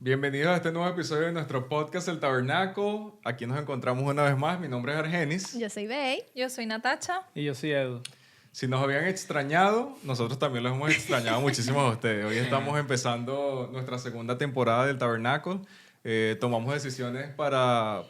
Bienvenidos a este nuevo episodio de nuestro podcast El Tabernáculo. Aquí nos encontramos una vez más. Mi nombre es Argenis. Yo soy Bey. Yo soy Natacha. Y yo soy Edu. Si nos habían extrañado, nosotros también los hemos extrañado muchísimo a ustedes. Hoy estamos empezando nuestra segunda temporada del Tabernáculo. Tomamos decisiones para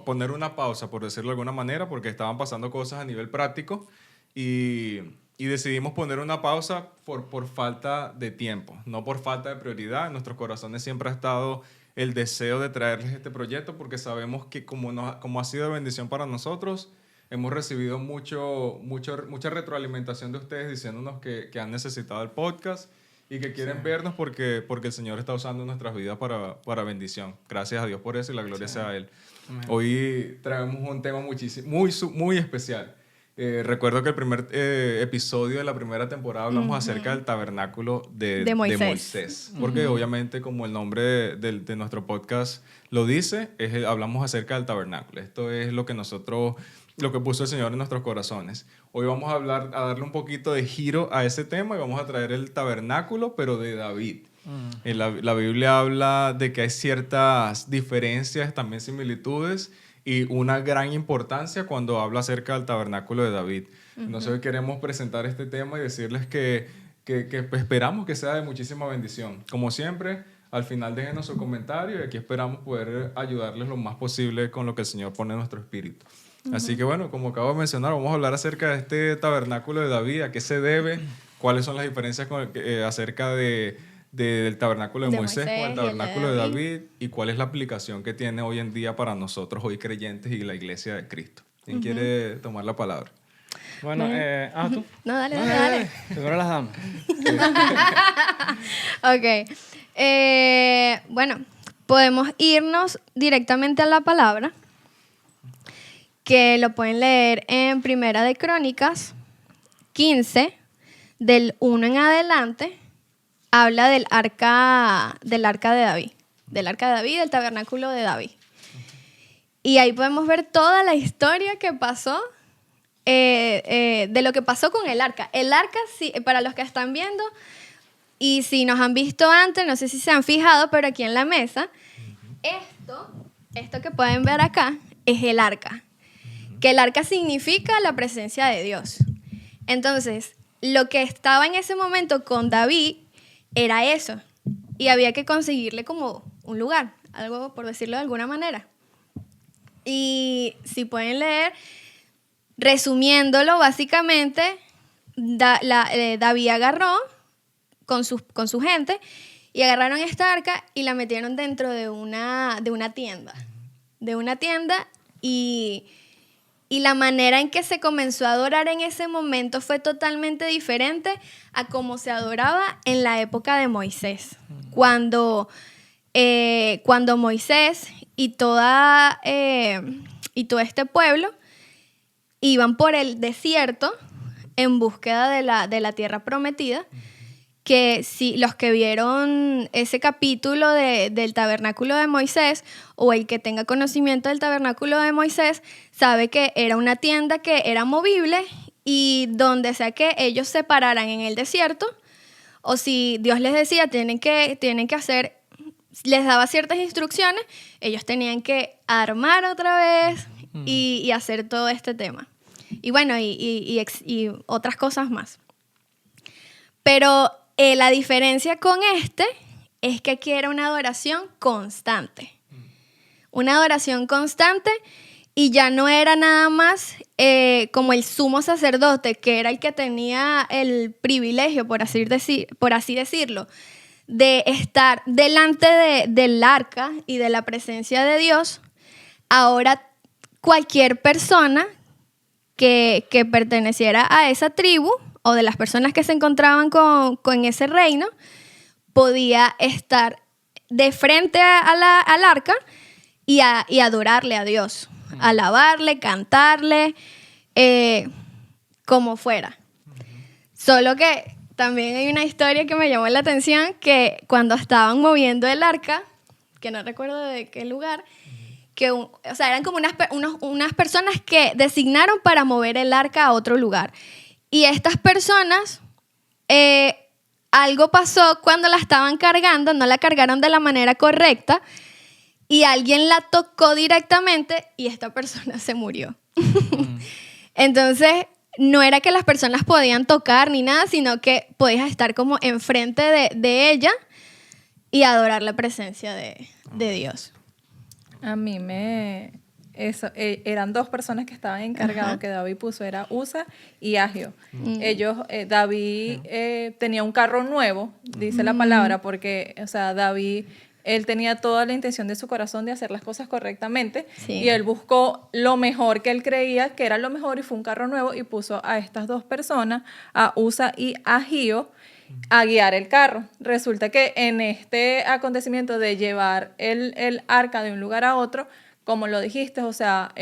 poner una pausa, por decirlo de alguna manera, porque estaban pasando cosas a nivel práctico y decidimos poner una pausa por falta de tiempo, no por falta de prioridad. En nuestros corazones siempre ha estado el deseo de traerles este proyecto porque sabemos que como ha sido de bendición para nosotros, hemos recibido mucha retroalimentación de ustedes diciéndonos que han necesitado el podcast y que quieren vernos porque el Señor está usando nuestras vidas para bendición. Gracias a Dios por eso y la gloria sea a Él. Amén. Hoy traemos un tema muy especial. Recuerdo que el primer episodio de la primera temporada hablamos acerca del tabernáculo de Moisés. Porque obviamente, como el nombre de nuestro podcast lo dice, hablamos acerca del tabernáculo. Esto es lo que puso el Señor en nuestros corazones. Hoy vamos a darle un poquito de giro a ese tema y vamos a traer el tabernáculo, pero de David. La Biblia habla de que hay ciertas diferencias, también similitudes, y una gran importancia cuando habla acerca del tabernáculo de David. Entonces hoy queremos presentar este tema y decirles que esperamos que sea de muchísima bendición. Como siempre, al final déjenos su comentario y aquí esperamos poder ayudarles lo más posible con lo que el Señor pone en nuestro espíritu. Así que bueno, como acabo de mencionar, vamos a hablar acerca de este tabernáculo de David, a qué se debe, cuáles son las diferencias acerca del tabernáculo de Moisés con el tabernáculo de David y cuál es la aplicación que tiene hoy en día para nosotros, hoy creyentes y la iglesia de Cristo. ¿Quién quiere tomar la palabra? Bueno, ¿tú? No, dale. Primero las damas. Ok. Bueno, podemos irnos directamente a la palabra, que lo pueden leer en Primera de Crónicas 15, del 1 en adelante. Habla del arca de David, del tabernáculo de David. Y ahí podemos ver toda la historia que pasó, de lo que pasó con el arca. El arca, sí, para los que están viendo, y si nos han visto antes, no sé si se han fijado, pero aquí en la mesa, esto que pueden ver acá, es el arca. Que el arca significa la presencia de Dios. Entonces, lo que estaba en ese momento con David era eso, y había que conseguirle como un lugar, algo por decirlo de alguna manera. Y si pueden leer, resumiéndolo básicamente, David agarró con su gente y agarraron esta arca y la metieron dentro de una tienda. Y la manera en que se comenzó a adorar en ese momento fue totalmente diferente a cómo se adoraba en la época de Moisés. Cuando Moisés y todo este pueblo iban por el desierto en búsqueda de la tierra prometida, que si los que vieron ese capítulo del tabernáculo de Moisés, o el que tenga conocimiento del tabernáculo de Moisés, sabe que era una tienda que era movible y donde sea que ellos se pararan en el desierto, o si Dios les decía tienen que hacer, les daba ciertas instrucciones, ellos tenían que armar otra vez y hacer todo este tema. Y bueno, y otras cosas más. Pero la diferencia con es que aquí era una adoración constante. Una adoración constante, y ya no era nada más como el sumo sacerdote, que era el que tenía el privilegio, por así decirlo, de estar delante del arca y de la presencia de Dios. Ahora cualquier persona que perteneciera a esa tribu, o de las personas que se encontraban con ese reino, podía estar de frente al arca y adorarle a Dios, alabarle, cantarle, como fuera. Solo que también hay una historia que me llamó la atención, que cuando estaban moviendo el arca, que no recuerdo de qué lugar, eran como unas personas que designaron para mover el arca a otro lugar. Y estas personas algo pasó cuando la estaban cargando, no la cargaron de la manera correcta y alguien la tocó directamente y esta persona se murió. Entonces, no era que las personas podían tocar ni nada, sino que podías estar como enfrente de ella y adorar la presencia de Dios. A mí eran dos personas que estaban encargados, que David puso, era Usa y Agio. Ellos, David tenía un carro nuevo, dice la palabra, porque, o sea, David, él tenía toda la intención de su corazón de hacer las cosas correctamente, y él buscó lo mejor que él creía que era lo mejor, y fue un carro nuevo, y puso a estas dos personas, a Usa y a Agio, a guiar el carro. Resulta que en este acontecimiento de llevar el arca de un lugar a otro, como lo dijiste, o sea,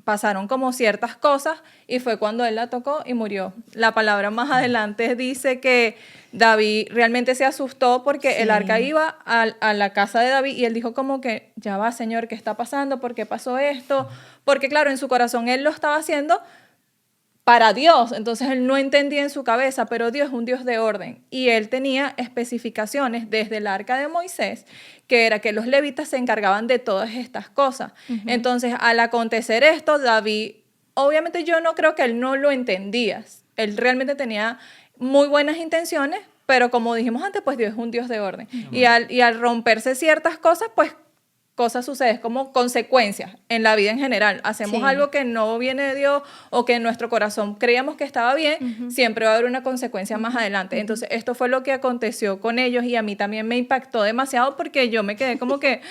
pasaron como ciertas cosas y fue cuando él la tocó y murió. La palabra más adelante dice que David realmente se asustó porque el arca iba a la casa de David y él dijo como que, ya va, Señor, ¿qué está pasando? ¿Por qué pasó esto? Porque claro, en su corazón él lo estaba haciendo para Dios, entonces él no entendía en su cabeza, pero Dios es un Dios de orden y él tenía especificaciones desde el arca de Moisés, que era que los levitas se encargaban de todas estas cosas. Entonces, al acontecer esto, David, obviamente yo no creo que él no lo entendía, él realmente tenía muy buenas intenciones, pero como dijimos antes, pues Dios es un Dios de orden. Y al romperse ciertas cosas, pues cosas suceden como consecuencias en la vida en general. Hacemos algo que no viene de Dios o que en nuestro corazón creíamos que estaba bien, siempre va a haber una consecuencia más adelante. Entonces, esto fue lo que aconteció con ellos y a mí también me impactó demasiado porque yo me quedé como que...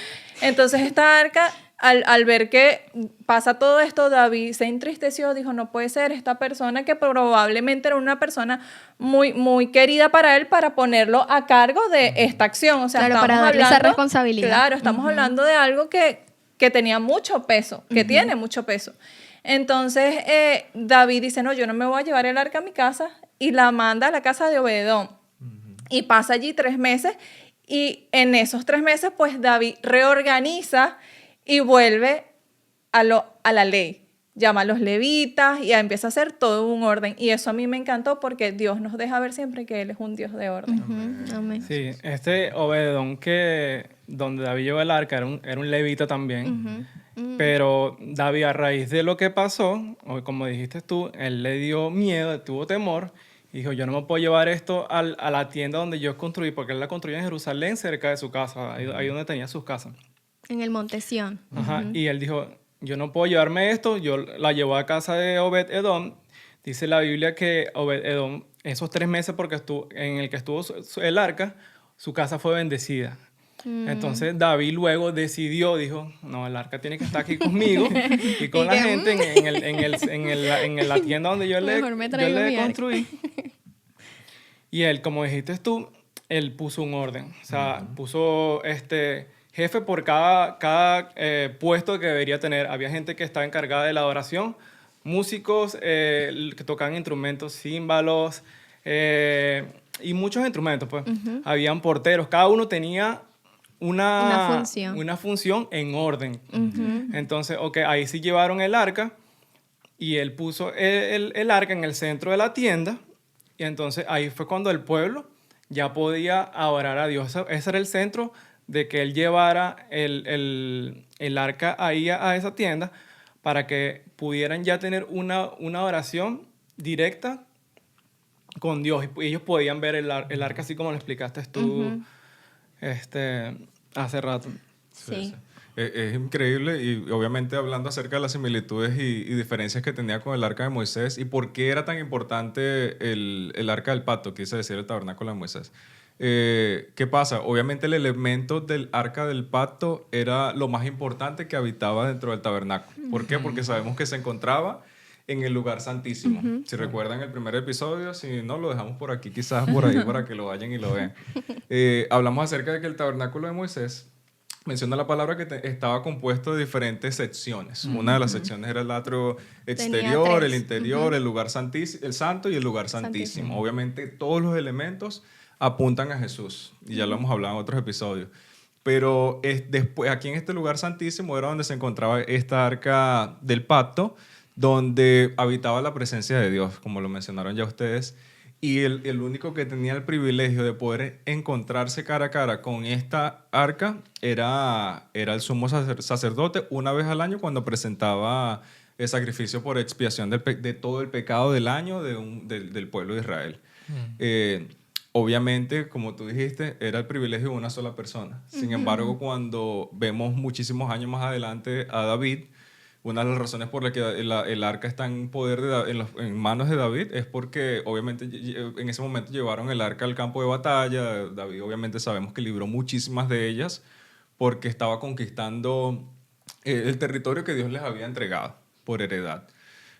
Entonces, esta arca, al ver que pasa todo esto, David se entristeció, dijo, no puede ser esta persona que probablemente era una persona muy, muy querida para él, para ponerlo a cargo de esta acción. O sea, claro, para darle esa responsabilidad. Claro, estamos hablando de algo que tenía mucho peso, que tiene mucho peso. Entonces, David dice, no, yo no me voy a llevar el arca a mi casa, y la manda a la casa de Obed-edom. Y pasa allí 3 meses, y en esos 3 meses, pues David reorganiza y vuelve a la ley. Llama a los levitas y empieza a hacer todo un orden. Y eso a mí me encantó porque Dios nos deja ver siempre que Él es un Dios de orden. Amén. Sí, Obededón donde David llevó el arca era un levita también. Pero David, a raíz de lo que pasó, o como dijiste tú, él le dio miedo, tuvo temor, y dijo, yo no me puedo llevar esto a la tienda donde yo construí, porque él la construyó en Jerusalén, cerca de su casa, ahí donde tenía sus casas. En el Monte Sión. Ajá, y él dijo, yo no puedo llevarme esto, yo la llevo a casa de Obed-edom. Dice la Biblia que Obed-edom, esos 3 meses en el que estuvo el arca, su casa fue bendecida. Entonces David luego dijo, no, el arca tiene que estar aquí conmigo y con la gente en la tienda donde yo le construí. Y él, como dijiste tú, él puso un orden, o sea, puso jefe por cada puesto que debería tener. Había gente que estaba encargada de la adoración, músicos que tocaban instrumentos, címbalos y muchos instrumentos, pues. Habían porteros, cada uno tenía una función en orden. Entonces, ahí sí llevaron el arca y él puso el arca en el centro de la tienda, y entonces ahí fue cuando el pueblo ya podía adorar a Dios. Ese era el centro de que él llevara el arca ahí a esa tienda para que pudieran ya tener una oración directa con Dios. Y ellos podían ver el arca así como lo explicaste tú hace rato. Sí. Es increíble, y obviamente hablando acerca de las similitudes y diferencias que tenía con el arca de Moisés y por qué era tan importante el arca del pacto, quise decir el tabernáculo de Moisés. ¿Qué pasa? Obviamente el elemento del arca del pacto era lo más importante que habitaba dentro del tabernáculo. ¿Por qué? Porque sabemos que se encontraba en el lugar santísimo. Si recuerdan el primer episodio, si no, lo dejamos por aquí, quizás por ahí, para que lo vayan y lo vean. Hablamos acerca de que el tabernáculo de Moisés menciona la palabra que estaba compuesto de diferentes secciones. Una de las secciones era el atrio exterior, el interior, el lugar santísimo, el santo y el lugar santísimo. Obviamente todos los elementos apuntan a Jesús, y ya lo hemos hablado en otros episodios. Pero después, aquí en este lugar santísimo era donde se encontraba esta arca del pacto, donde habitaba la presencia de Dios, como lo mencionaron ya ustedes. y el único que tenía el privilegio de poder encontrarse cara a cara con esta arca era el sumo sacerdote una vez al año cuando presentaba el sacrificio por expiación de todo el pecado del año del pueblo de Israel. Obviamente, como tú dijiste, era el privilegio de una sola persona. Sin embargo, cuando vemos muchísimos años más adelante a David, una de las razones por las que el arca está en poder en manos de David es porque obviamente en ese momento llevaron el arca al campo de batalla. David obviamente sabemos que libró muchísimas de ellas porque estaba conquistando el territorio que Dios les había entregado por heredad.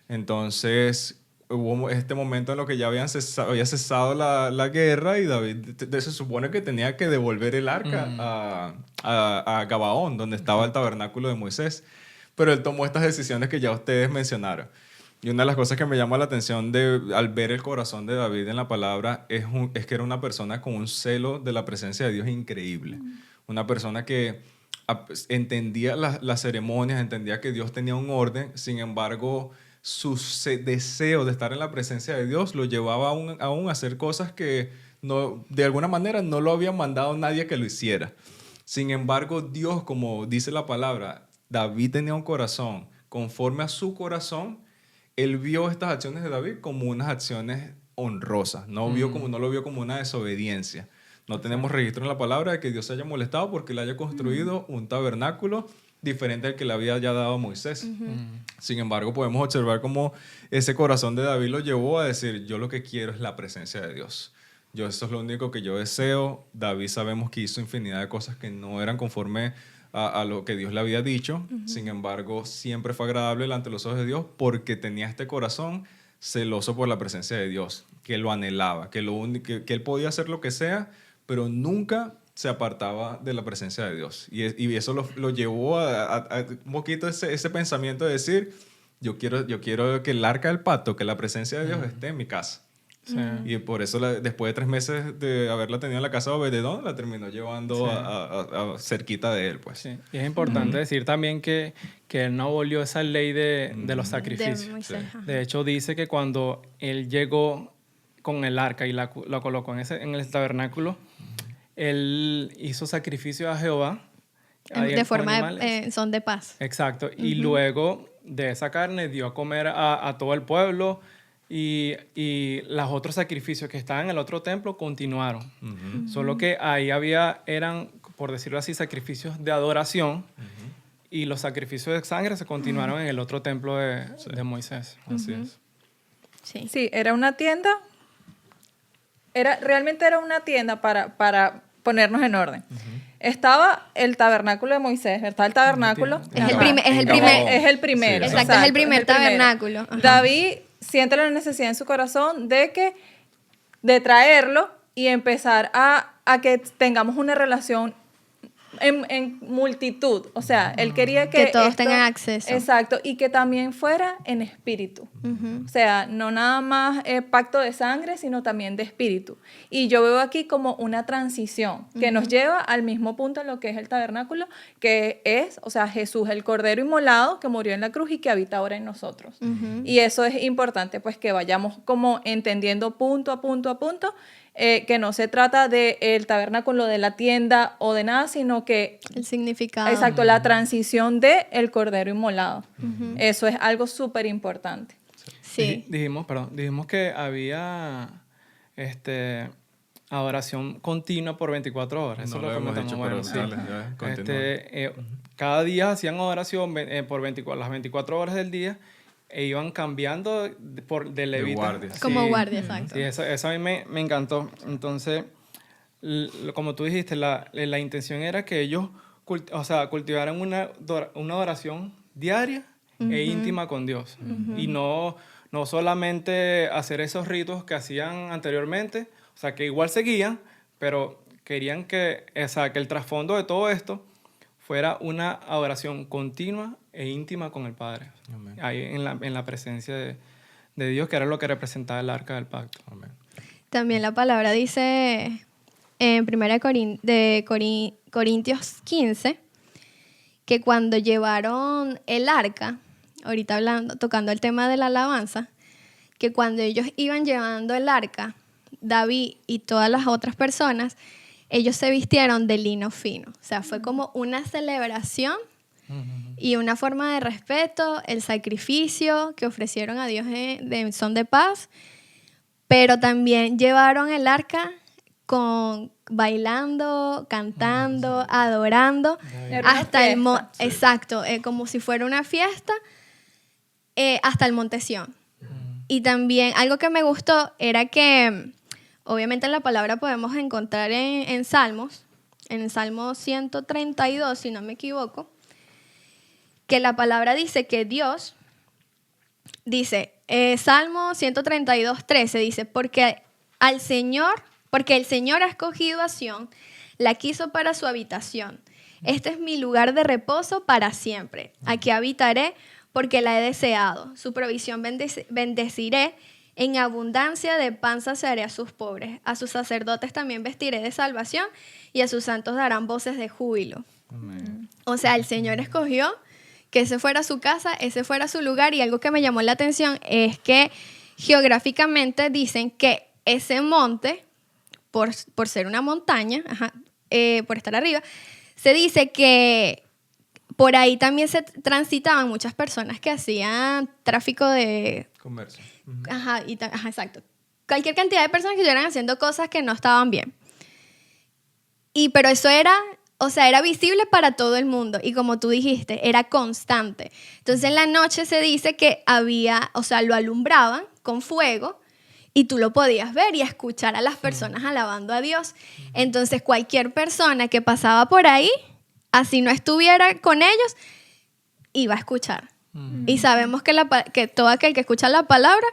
Entonces hubo este momento en lo que ya había cesado la guerra y David se supone que tenía que devolver el arca a Gabaón, donde estaba el tabernáculo de Moisés. Pero él tomó estas decisiones que ya ustedes mencionaron. Y una de las cosas que me llama la atención al ver el corazón de David en la palabra es que era una persona con un celo de la presencia de Dios increíble. Una persona que entendía las ceremonias, entendía que Dios tenía un orden, sin embargo, su deseo de estar en la presencia de Dios lo llevaba aún a hacer cosas que de alguna manera no lo había mandado nadie que lo hiciera. Sin embargo, Dios, como dice la palabra, David tenía un corazón conforme a su corazón. Él vio estas acciones de David como unas acciones honrosas, no lo vio como una desobediencia. No tenemos registro en la palabra de que Dios se haya molestado porque él haya construido un tabernáculo diferente al que le había ya dado a Moisés. Sin embargo, podemos observar cómo ese corazón de David lo llevó a decir, yo lo que quiero es la presencia de Dios. Eso es lo único que yo deseo. David sabemos que hizo infinidad de cosas que no eran conforme a lo que Dios le había dicho. Sin embargo, siempre fue agradable delante de los ojos de Dios porque tenía este corazón celoso por la presencia de Dios, que lo anhelaba, que él podía hacer lo que sea, pero nunca se apartaba de la presencia de Dios. Y eso lo llevó a un poquito ese pensamiento de decir, yo quiero que el arca del pacto, que la presencia de Dios esté en mi casa. Sí. Y por eso después de 3 meses de haberla tenido en la casa de Obed-Edom, la terminó llevando a cerquita de él, pues. Sí. Y es importante decir también que él no abolió esa ley de los sacrificios. De hecho, dice que cuando él llegó con el arca y la colocó en el tabernáculo, él hizo sacrificio a Jehová. De forma son de paz. Exacto. Y luego de esa carne dio a comer a todo el pueblo. Y los otros sacrificios que estaban en el otro templo continuaron. Solo que ahí eran, por decirlo así, sacrificios de adoración y los sacrificios de sangre se continuaron en el otro templo de Moisés. Así es. Sí, era una tienda. Realmente era una tienda para ponernos en orden. Estaba el tabernáculo de Moisés, ¿verdad? El tabernáculo. Es el primero. Sí, exacto, es el primer tabernáculo. David siente la necesidad en su corazón de traerlo y empezar a que tengamos una relación en multitud. O sea, él quería que todos tengan acceso. Exacto, y que también fuera en espíritu. O sea, no nada más pacto de sangre, sino también de espíritu. Y yo veo aquí como una transición que nos lleva al mismo punto en lo que es el tabernáculo, que es, o sea, Jesús, el Cordero inmolado que murió en la cruz y que habita ahora en nosotros. Y eso es importante, pues, que vayamos como entendiendo punto a punto a punto, que no se trata del tabernáculo de la tienda o de nada, sino que... El significado. Exacto, la transición del Cordero inmolado. Eso es algo súper importante. Sí. Dijimos que había adoración continua por 24 horas. Eso no es lo hemos que dicho, bueno, sí. Cada día hacían adoración por las 24 horas del día e iban cambiando de levita. guardia. Como guardia, exacto. Sí, eso a mí me encantó. Entonces, como tú dijiste, la intención era que ellos cultivaran una adoración diaria e íntima con Dios. Y no solamente hacer esos ritos que hacían anteriormente, o sea, que igual seguían, pero querían que el trasfondo de todo esto fuera una adoración continua e íntima con el Padre. Amén. Ahí en la presencia de Dios, que era lo que representaba el arca del pacto. Amén. También la palabra dice en 1 Corintios 15 que cuando llevaron el arca, ahorita tocando el tema de la alabanza, que cuando ellos iban llevando el arca, David y todas las otras personas, ellos se vistieron de lino fino. O sea, fue como una celebración y una forma de respeto, el sacrificio que ofrecieron a Dios de son de paz, pero también llevaron el arca bailando, cantando, adorando, hasta el exacto, como si fuera una fiesta, hasta el monte Sión. Y también algo que me gustó era que, obviamente la palabra podemos encontrar en Salmos, en el Salmo 132, si no me equivoco, que la palabra dice que Dios, dice, Salmo 132, 13, dice, porque el Señor ha escogido a Sión, la quiso para su habitación. Este es mi lugar de reposo para siempre. Aquí habitaré porque la he deseado. Su provisión bendeciré. En abundancia de pan saciaré a sus pobres. A sus sacerdotes también vestiré de salvación y a sus santos darán voces de júbilo. Amén. O sea, el Señor escogió que ese fuera su casa, ese fuera su lugar, y algo que me llamó la atención es que geográficamente dicen que ese monte, por ser una montaña, por estar arriba, se dice que por ahí también se transitaban muchas personas que hacían tráfico de... Comercio. Exacto. Cualquier cantidad de personas que estuvieran haciendo cosas que no estaban bien. Pero eso era visible para todo el mundo. Y como tú dijiste, era constante. Entonces en la noche se dice que lo alumbraban con fuego y tú lo podías ver y escuchar a las personas alabando a Dios. Entonces cualquier persona que pasaba por ahí, así no estuviera con ellos, iba a escuchar. Y sabemos que todo aquel que escucha la palabra,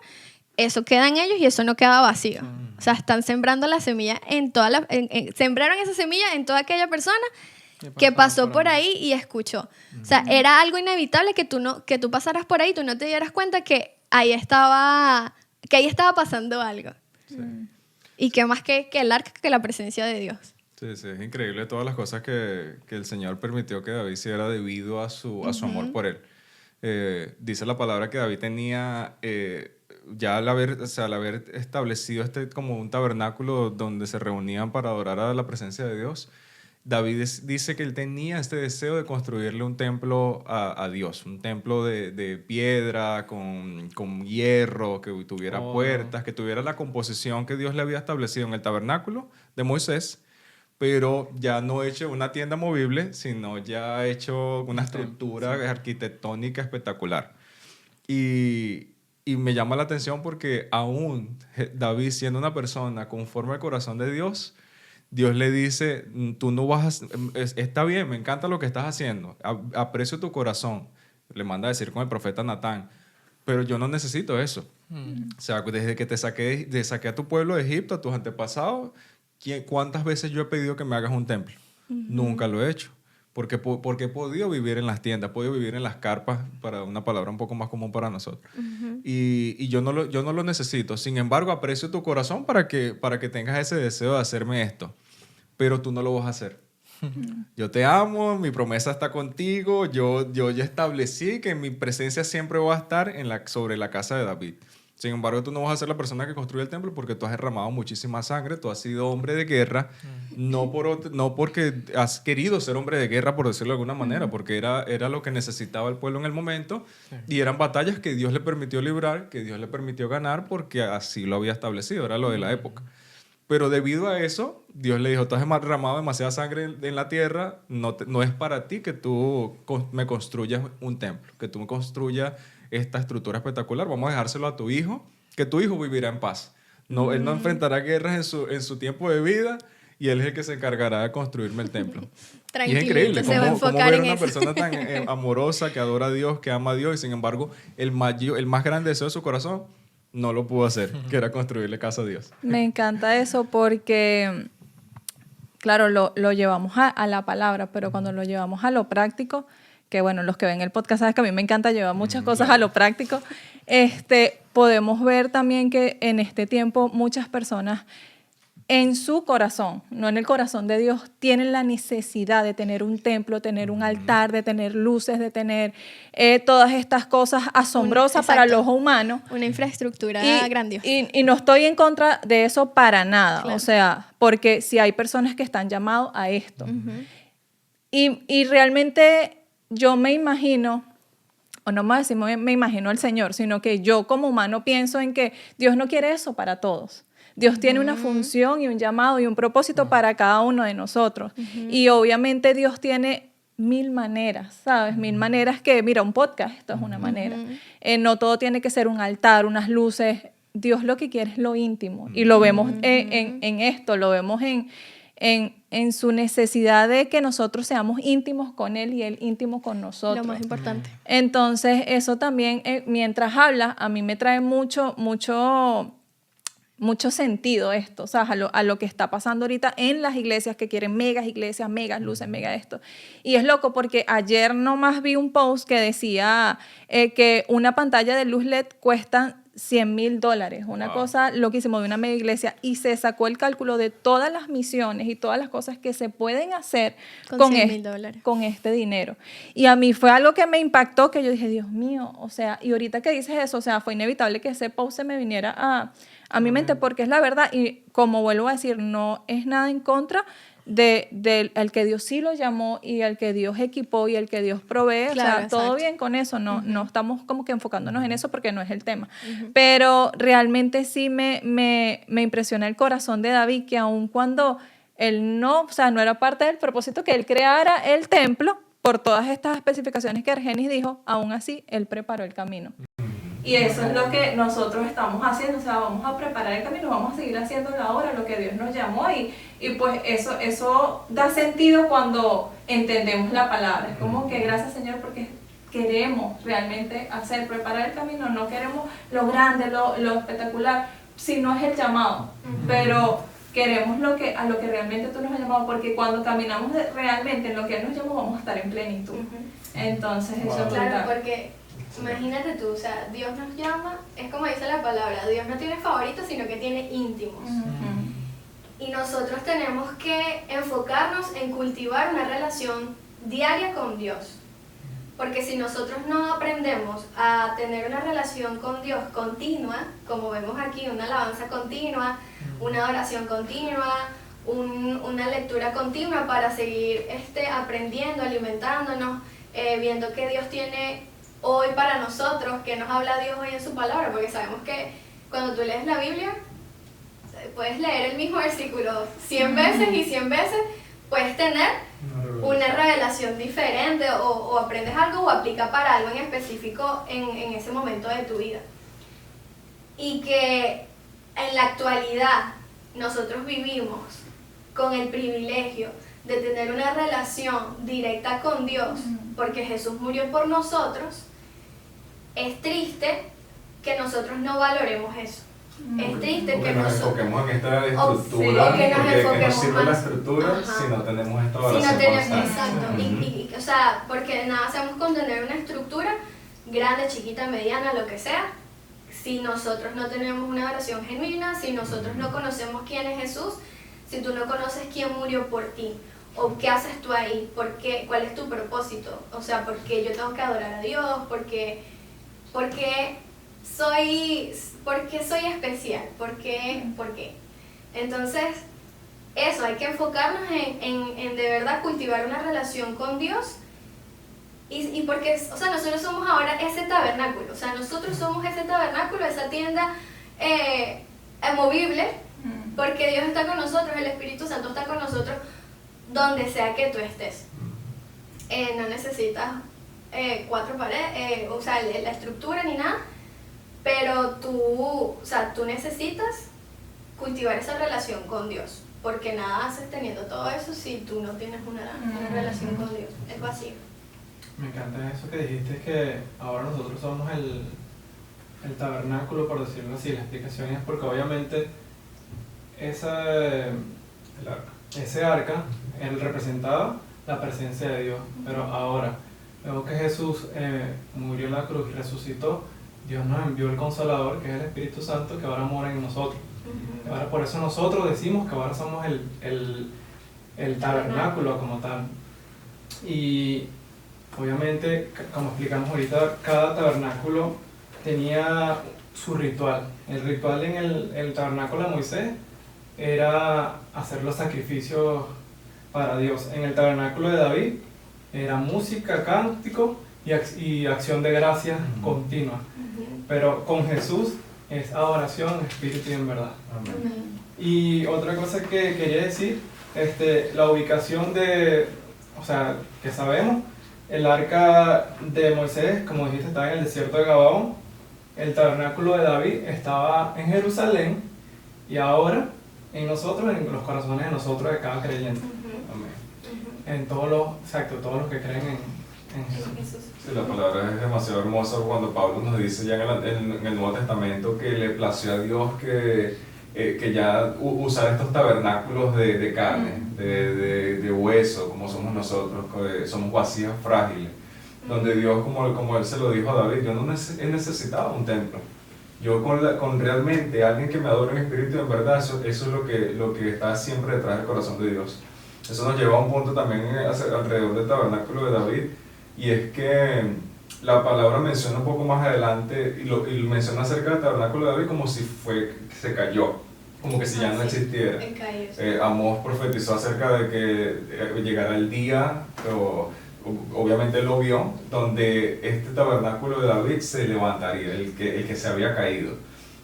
eso queda en ellos y eso no queda vacío. O sea, están sembrando la semilla sembraron esa semilla en toda aquella persona que pasó por ahí y escuchó. O sea, era algo inevitable que tú pasaras por ahí y tú no te dieras cuenta que ahí estaba pasando algo. Sí. Y que más que el arca, que la presencia de Dios. Sí, es increíble todas las cosas que el Señor permitió que David hiciera debido a su amor por él. Dice la palabra que David tenía, ya al haber establecido como un tabernáculo donde se reunían para adorar a la presencia de Dios, David dice que él tenía este deseo de construirle un templo a Dios, un templo de piedra, con hierro, que tuviera puertas, que tuviera la composición que Dios le había establecido en el tabernáculo de Moisés, pero ya no hecho una tienda movible, sino ya hecho una estructura arquitectónica espectacular. Y me llama la atención porque aún David, siendo una persona conforme al corazón de Dios, Dios le dice, tú no vas está bien, me encanta lo que estás haciendo, aprecio tu corazón. Le manda a decir con el profeta Natán, pero yo no necesito eso. O sea, desde que te saqué a tu pueblo de Egipto, a tus antepasados, ¿cuántas veces yo he pedido que me hagas un templo? Nunca lo he hecho. Porque he podido vivir en las tiendas, he podido vivir en las carpas, para una palabra un poco más común para nosotros. Y yo no lo necesito. Sin embargo, aprecio tu corazón para que tengas ese deseo de hacerme esto. Pero tú no lo vas a hacer. Yo te amo, mi promesa está contigo, yo ya establecí que mi presencia siempre va a estar sobre la casa de David. Sin embargo, tú no vas a ser la persona que construye el templo porque tú has derramado muchísima sangre, tú has sido hombre de guerra, no porque has querido ser hombre de guerra, por decirlo de alguna manera, porque era lo que necesitaba el pueblo en el momento, y eran batallas que Dios le permitió librar, que Dios le permitió ganar, porque así lo había establecido, era lo de la época. Pero debido a eso, Dios le dijo, tú has derramado demasiada sangre en la tierra, no es para ti que tú me construyas un templo, que tú me construyas esta estructura espectacular, vamos a dejárselo a tu hijo, que tu hijo vivirá en paz. Él no enfrentará guerras en su tiempo de vida y él es el que se encargará de construirme el templo. Y es increíble cómo ver a una persona tan amorosa, que adora a Dios, que ama a Dios, y sin embargo el más grande deseo de su corazón no lo pudo hacer, que era construirle casa a Dios. Me encanta eso porque, claro, lo llevamos a la palabra, pero cuando lo llevamos a lo práctico, que bueno, los que ven el podcast saben que a mí me encanta llevar muchas cosas a lo práctico, podemos ver también que en este tiempo muchas personas en su corazón, no en el corazón de Dios, tienen la necesidad de tener un templo, tener un altar, de tener luces, de tener todas estas cosas asombrosas para el ojo humano. Una infraestructura grandiosa. Y no estoy en contra de eso para nada, Claro. o sea, porque si hay personas que están llamadas a esto. Y realmente yo me imagino, o no más decimos me imagino al Señor, sino que yo como humano pienso en que Dios no quiere eso para todos. Dios tiene una función y un llamado y un propósito para cada uno de nosotros. Y obviamente Dios tiene 1000 maneras, ¿sabes? 1000 maneras que, mira, un podcast, esto es una manera. No todo tiene que ser un altar, unas luces. Dios lo que quiere es lo íntimo. Y lo vemos en esto, lo vemos en su necesidad de que nosotros seamos íntimos con Él y Él íntimo con nosotros. Lo más importante. Entonces, eso también, mientras hablas, a mí me trae mucho sentido esto, o sea, a lo que está pasando ahorita en las iglesias que quieren megas iglesias, megas luces, mega esto. Y es loco porque ayer nomás vi un post que decía que una pantalla de luz LED cuesta $100,000, una cosa loquísima de una mega iglesia, y se sacó el cálculo de todas las misiones y todas las cosas que se pueden hacer con este dinero. Y a mí fue algo que me impactó, que yo dije, Dios mío, o sea, y ahorita que dices eso, o sea, fue inevitable que ese post se me viniera a mi mente, porque es la verdad, y como vuelvo a decir, no es nada en contra del que Dios sí lo llamó y el que Dios equipó y el que Dios provee, Claro, o sea, todo exacto. bien con eso, no estamos como que enfocándonos en eso porque no es el tema, pero realmente sí me impresiona el corazón de David, que aun cuando él no era parte del propósito que él creara el templo, por todas estas especificaciones que Argenis dijo, aún así él preparó el camino. Y eso es lo que nosotros estamos haciendo, o sea, vamos a preparar el camino, vamos a seguir haciendo la obra, lo que Dios nos llamó, y pues eso da sentido cuando entendemos la palabra. Es como que gracias, Señor, porque queremos realmente preparar el camino, no queremos lo grande, lo espectacular, si no es el llamado, pero queremos a lo que realmente tú nos has llamado, porque cuando caminamos realmente en lo que Él nos llamó, vamos a estar en plenitud. Entonces eso es Claro, porque imagínate tú, o sea, Dios nos llama, es como dice la palabra, Dios no tiene favoritos, sino que tiene íntimos. Y nosotros tenemos que enfocarnos en cultivar una relación diaria con Dios. Porque si nosotros no aprendemos a tener una relación con Dios continua, como vemos aquí, una alabanza continua, una oración continua, una lectura continua para seguir aprendiendo, alimentándonos, viendo que Dios tiene hoy para nosotros, que nos habla Dios hoy en su palabra, porque sabemos que cuando tú lees la Biblia, puedes leer el mismo versículo 100 veces y 100 veces puedes tener una revelación diferente o aprendes algo o aplica para algo en específico en ese momento de tu vida. Y que en la actualidad nosotros vivimos con el privilegio de tener una relación directa con Dios, porque Jesús murió por nosotros. Es triste que nosotros no valoremos eso. Es triste que nos enfoquemos en esta estructura, que nos sirve la más. estructura. Ajá. Si no tenemos esta Si oración no tenemos, constante. exacto. O sea, porque nada hacemos con tener una estructura grande, chiquita, mediana, lo que sea, si nosotros no tenemos una oración genuina, si nosotros no conocemos quién es Jesús, si tú no conoces quién murió por ti, o qué haces tú ahí, cuál es tu propósito, o sea, ¿por qué yo tengo que adorar a Dios? ¿Por qué soy especial? ¿Por qué? Entonces, eso, hay que enfocarnos en de verdad cultivar una relación con Dios. Y porque, o sea, nosotros somos ahora ese tabernáculo, o sea, nosotros somos ese tabernáculo, esa tienda movible, porque Dios está con nosotros, el Espíritu Santo está con nosotros, donde sea que tú estés. No necesitas 4 paredes, o sea, la estructura ni nada, pero tú necesitas cultivar esa relación con Dios, porque nada haces teniendo todo eso si tú no tienes una relación con Dios, es vacío. Me encanta eso que dijiste, que ahora nosotros somos el tabernáculo, por decirlo así. La explicación es porque obviamente ese arca, él representaba la presencia de Dios, pero ahora vemos que Jesús murió en la cruz y resucitó. Dios nos envió el Consolador, que es el Espíritu Santo, que ahora mora en nosotros. Ahora por eso nosotros decimos que ahora somos el tabernáculo como tal. Y obviamente, como explicamos ahorita, cada tabernáculo tenía su ritual. El ritual en el tabernáculo de Moisés era hacer los sacrificios para Dios. En el tabernáculo de David era música, cántico y acción de gracias continua. Pero con Jesús es adoración, espíritu y en verdad. Y otra cosa que quería decir, la ubicación o sea, que sabemos, el arca de Moisés, como dijiste, estaba en el desierto de Gabaón. El tabernáculo de David estaba en Jerusalén y ahora en nosotros, en los corazones de nosotros, de cada creyente. En todos los que creen en Jesús. Sí, la palabra es demasiado hermosa cuando Pablo nos dice ya en el Nuevo Testamento que le plació a Dios que ya usar estos tabernáculos de carne, de hueso, como somos nosotros, que somos vacíos, frágiles, donde Dios, como Él se lo dijo a David, yo no he necesitado un templo. Yo con realmente alguien que me adore en espíritu y en verdad, eso es lo que está siempre detrás del corazón de Dios. Eso nos lleva a un punto también alrededor del tabernáculo de David, y es que la palabra menciona un poco más adelante, y menciona acerca del tabernáculo de David como si se cayó, como que si ya no existiera. Amós profetizó acerca de que llegara el día, obviamente él lo vio, donde este tabernáculo de David se levantaría, el que se había caído.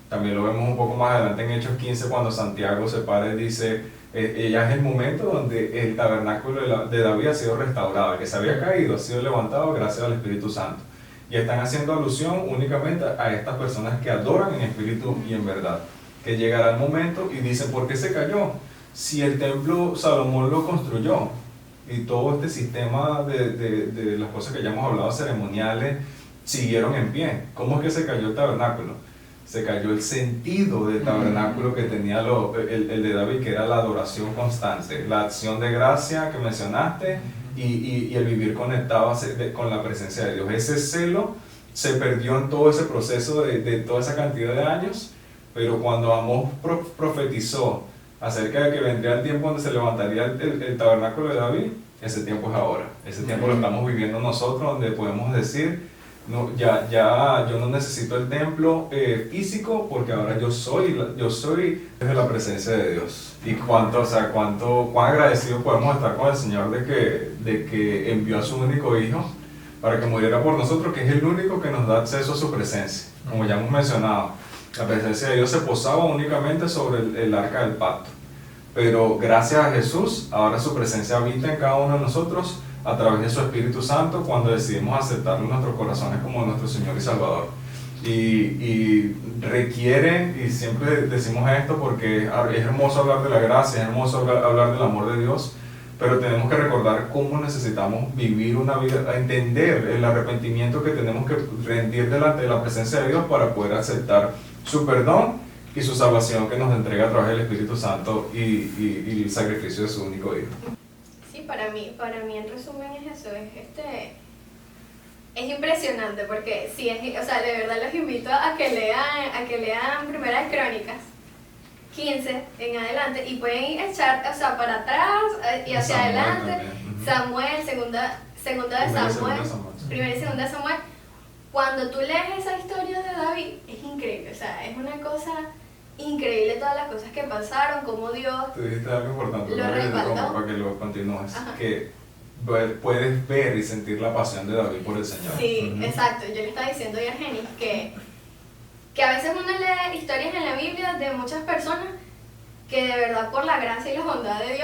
También lo vemos un poco más adelante en Hechos 15, cuando Santiago se para y dice, ya es el momento donde el tabernáculo de David ha sido restaurado, el que se había caído ha sido levantado gracias al Espíritu Santo. Y están haciendo alusión únicamente a estas personas que adoran en espíritu y en verdad. Que llegará el momento y dicen, ¿por qué se cayó? Si el templo Salomón lo construyó, y todo este sistema de las cosas que ya hemos hablado, ceremoniales, siguieron en pie. ¿Cómo es que se cayó el tabernáculo? Se cayó el sentido del tabernáculo que tenía el de David, que era la adoración constante, la acción de gracia que mencionaste y el vivir conectado con la presencia de Dios. Ese celo se perdió en todo ese proceso de toda esa cantidad de años, pero cuando Amós profetizó acerca de que vendría el tiempo donde se levantaría el tabernáculo de David, ese tiempo es ahora. Ese tiempo lo estamos viviendo nosotros, donde podemos decir, no, yo no necesito el templo físico, porque ahora yo soy desde la presencia de Dios. Y cuán agradecidos podemos estar con el Señor de que envió a su único Hijo para que muriera por nosotros, que es el único que nos da acceso a su presencia. Como ya hemos mencionado, la presencia de Dios se posaba únicamente sobre el arca del pacto, pero gracias a Jesús, ahora su presencia habita en cada uno de nosotros a través de su Espíritu Santo, cuando decidimos aceptarlo en nuestros corazones como nuestro Señor y Salvador. Y requieren, y siempre decimos esto porque es hermoso hablar de la gracia, es hermoso hablar del amor de Dios, pero tenemos que recordar cómo necesitamos vivir una vida, entender el arrepentimiento que tenemos que rendir delante de la presencia de Dios para poder aceptar su perdón y su salvación que nos entrega a través del Espíritu Santo y el sacrificio de su único Hijo. Sí, para mí en resumen es eso, es impresionante porque sí, o sea, de verdad los invito a que lean Primeras Crónicas 15 en adelante y pueden echar, o sea, para atrás y hacia Samuel adelante, también. Samuel, segunda de Samuel, primera y segunda de Samuel. Cuando tú lees esa historia de David, es increíble, o sea, es una cosa increíble todas las cosas que pasaron, cómo Dios Tú dijiste algo importante, lo respaldó. para que lo continúes, Ajá. que puedes ver y sentir la pasión de David por el Señor. Sí, exacto. Yo le estaba diciendo a Argenis que a veces uno lee historias en la Biblia de muchas personas que de verdad por la gracia y la bondad de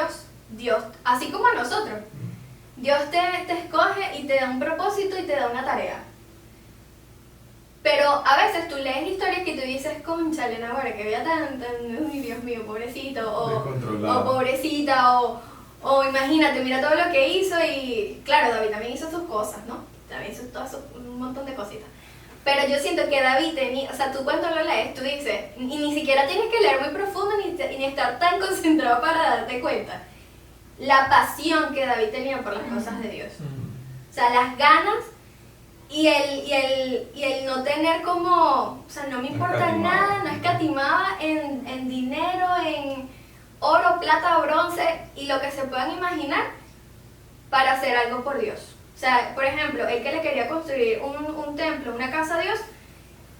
Dios, así como a nosotros, Dios te escoge y te da un propósito y te da una tarea. Pero a veces tú lees historias que tú dices, cónchale, Nahuara, que vea tan, uy, Dios mío, pobrecito, o pobrecita, o imagínate, mira todo lo que hizo y claro, David también hizo sus cosas, ¿no? También hizo un montón de cositas. Pero yo siento que David tenía, o sea, tú cuando lo lees, tú dices, y ni siquiera tienes que leer muy profundo ni estar tan concentrado para darte cuenta, la pasión que David tenía por las cosas de Dios. O sea, las ganas Y el no tener como, o sea, no me importa nada, no escatimaba en dinero, en oro, plata, bronce y lo que se puedan imaginar para hacer algo por Dios. O sea, por ejemplo, él que le quería construir un templo, una casa a Dios,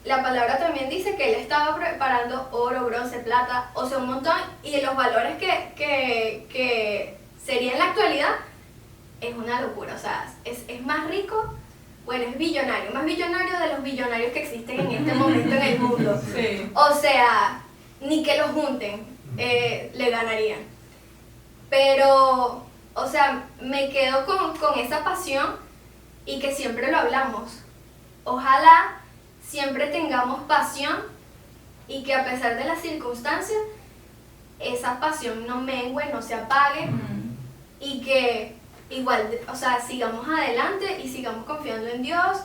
la palabra también dice que él estaba preparando oro, bronce, plata, o sea, un montón, y los valores que sería en la actualidad es una locura, o sea, es más rico. Bueno, es billonario, más billonario de los billonarios que existen en este momento en el mundo. Sí. O sea, ni que los junten, le ganarían. Pero, o sea, me quedo con esa pasión y que siempre lo hablamos. Ojalá siempre tengamos pasión y que a pesar de las circunstancias, esa pasión no mengue, no se apague y que igual, o sea, sigamos adelante y sigamos confiando en Dios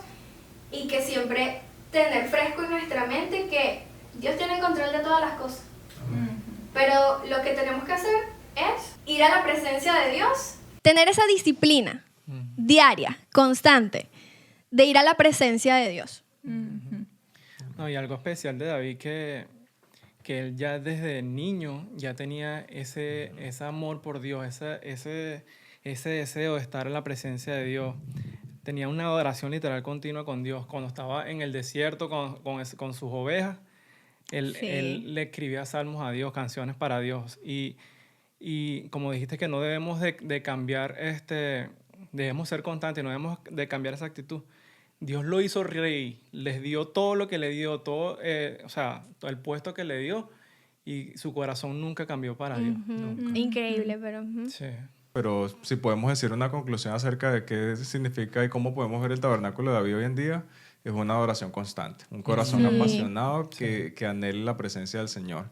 y que siempre tener fresco en nuestra mente que Dios tiene el control de todas las cosas. Pero lo que tenemos que hacer es ir a la presencia de Dios. Tener esa disciplina diaria, constante, de ir a la presencia de Dios. No, y algo especial de David que él ya desde niño ya tenía ese amor por Dios, ese deseo de estar en la presencia de Dios. Tenía una adoración literal continua con Dios. Cuando estaba en el desierto con sus ovejas, él le escribía salmos a Dios, canciones para Dios. Y como dijiste que no debemos de cambiar, debemos ser constantes, no debemos de cambiar esa actitud. Dios lo hizo rey, les dio todo lo que le dio, todo, o sea, todo el puesto que le dio, y su corazón nunca cambió para Dios. Nunca. Increíble, pero... Sí. Pero si podemos decir una conclusión acerca de qué significa y cómo podemos ver el tabernáculo de David hoy en día, es una adoración constante, un corazón apasionado que anhele la presencia del Señor,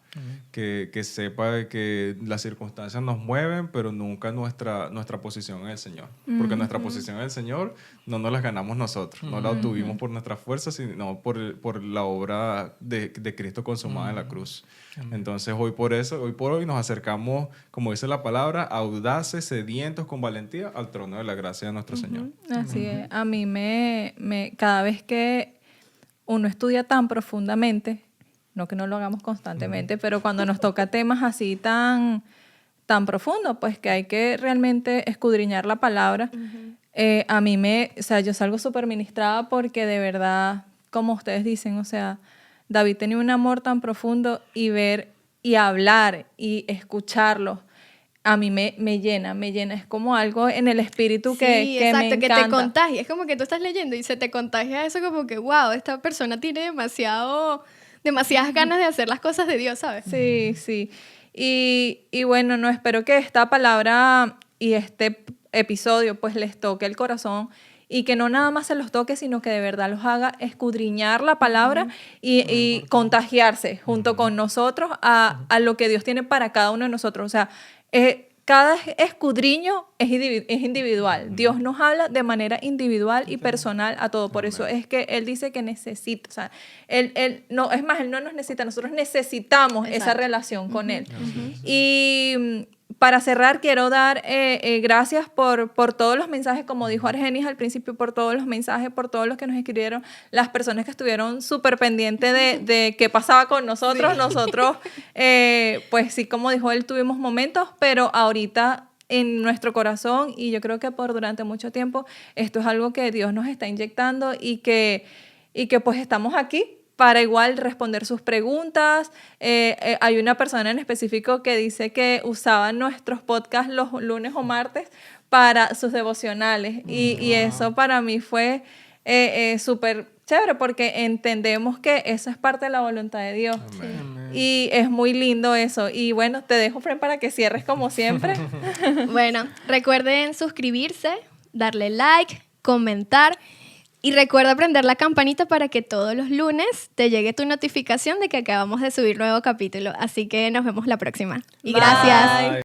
que sepa de que las circunstancias nos mueven, pero nunca nuestra posición en el Señor. Porque nuestra posición en el Señor no nos la ganamos nosotros, no la obtuvimos por nuestras fuerzas, sino por la obra de Cristo consumada en la cruz. Entonces hoy por hoy nos acercamos, como dice la palabra, audaces, sedientos, con valentía al trono de la gracia de nuestro Señor. Así es. A mí cada vez que uno estudia tan profundamente, no que no lo hagamos constantemente, pero cuando nos toca temas así tan profundos, pues que hay que realmente escudriñar la palabra, a mí o sea, yo salgo súper ministrada porque de verdad, como ustedes dicen, o sea, David tenía un amor tan profundo y ver y hablar y escucharlo, a mí me llena, es como algo en el espíritu que me encanta. Que te contagia, es como que tú estás leyendo y se te contagia eso como que, wow, esta persona tiene demasiadas ganas de hacer las cosas de Dios, ¿sabes? Sí, sí. Y bueno, no, espero que esta palabra y este episodio pues les toque el corazón y que no nada más se los toque, sino que de verdad los haga escudriñar la palabra y contagiarse junto con nosotros a lo que Dios tiene para cada uno de nosotros. O sea, cada escudriño es individual. Dios nos habla de manera individual y personal a todo. Por eso es que Él dice que necesita, o sea, Él no nos necesita, nosotros necesitamos esa relación con Él. Y para cerrar, quiero dar gracias por todos los mensajes, como dijo Argenis al principio, por todos los mensajes, por todos los que nos escribieron, las personas que estuvieron súper pendientes de qué pasaba con nosotros. Sí. Nosotros, pues sí, como dijo él, tuvimos momentos, pero ahorita en nuestro corazón, y yo creo que durante mucho tiempo, esto es algo que Dios nos está inyectando y que pues estamos aquí para igual responder sus preguntas. Hay una persona en específico que dice que usaba nuestros podcasts los lunes o martes para sus devocionales. Y eso para mí fue súper chévere porque entendemos que eso es parte de la voluntad de Dios. Amén. Y es muy lindo eso. Y bueno, te dejo, Fren, para que cierres como siempre. Bueno, recuerden suscribirse, darle like, comentar. Y recuerda prender la campanita para que todos los lunes te llegue tu notificación de que acabamos de subir nuevo capítulo. Así que nos vemos la próxima. Y Bye. gracias.